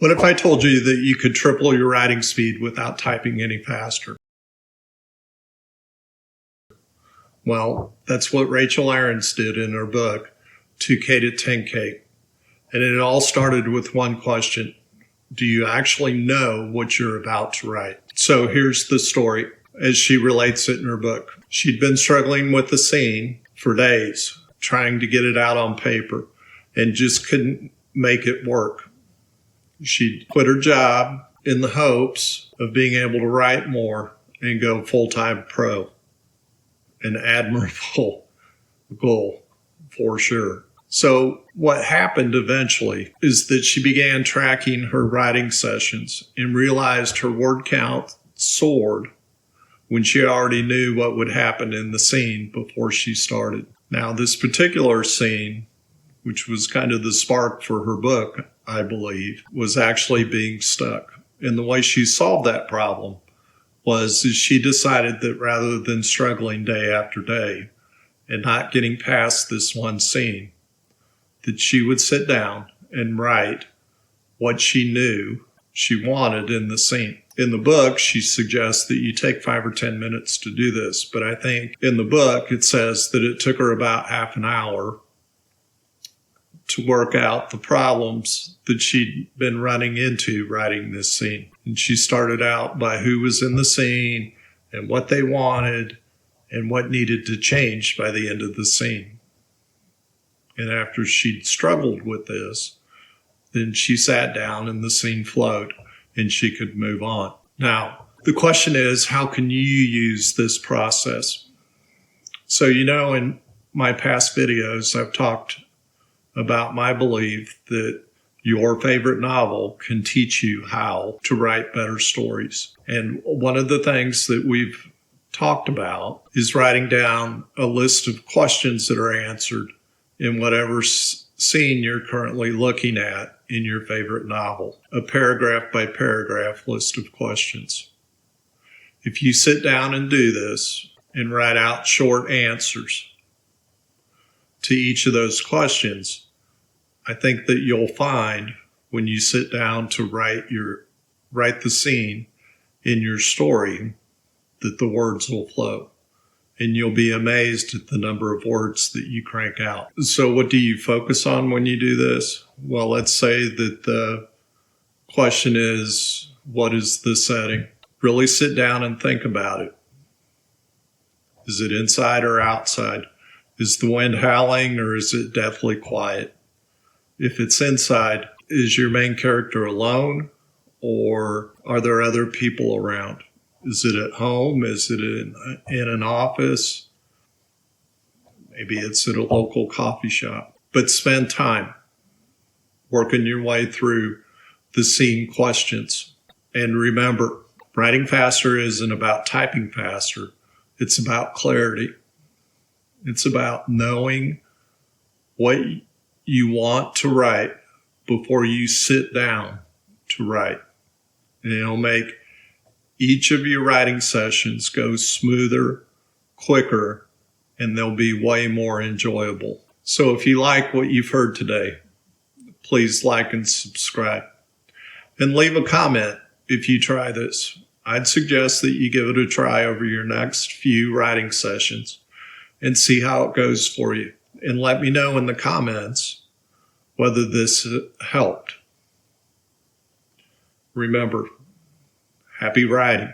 What if I told you that you could triple your writing speed without typing any faster? Well, that's what Rachel Ahrens did in her book, 2K to 10K. And it all started with one question. Do you actually know what you're about to write? So here's the story as she relates it in her book. She'd been struggling with the scene for days, trying to get it out on paper, and just couldn't make it work. She'd quit her job in the hopes of being able to write more and go full-time pro. An admirable goal, for sure. So what happened eventually is that she began tracking her writing sessions and realized her word count soared when she already knew what would happen in the scene before she started. Now, this particular scene, which was kind of the spark for her book, I believe, was actually being stuck. And the way she solved that problem was she decided that rather than struggling day after day and not getting past this one scene, that she would sit down and write what she knew she wanted in the scene. In the book, she suggests that you take 5 or 10 minutes to do this, but I think in the book it says that it took her about half an hour to work out the problems that she'd been running into writing this scene. And she started out by who was in the scene and what they wanted and what needed to change by the end of the scene. And after she'd struggled with this, then she sat down and the scene flowed and she could move on. Now, the question is, how can you use this process? So, in my past videos, I've talked about my belief that your favorite novel can teach you how to write better stories. And one of the things that we've talked about is writing down a list of questions that are answered in whatever scene you're currently looking at in your favorite novel, a paragraph by paragraph list of questions. If you sit down and do this and write out short answers to each of those questions, I think that you'll find when you sit down to write the scene in your story that the words will flow. And you'll be amazed at the number of words that you crank out. So what do you focus on when you do this? Well, let's say that the question is, what is the setting? Really sit down and think about it. Is it inside or outside? Is the wind howling or is it deathly quiet? If it's inside, is your main character alone or are there other people around? Is it at home? Is it in an office? Maybe it's at a local coffee shop. But spend time working your way through the scene questions. And remember, writing faster isn't about typing faster. It's about clarity. It's about knowing what you want to write before you sit down to write. And it'll make each of your writing sessions go smoother, quicker, and they'll be way more enjoyable. So if you like what you've heard today, please like and subscribe. And leave a comment if you try this. I'd suggest that you give it a try over your next few writing sessions and see how it goes for you. And let me know in the comments whether this helped. Remember, happy writing.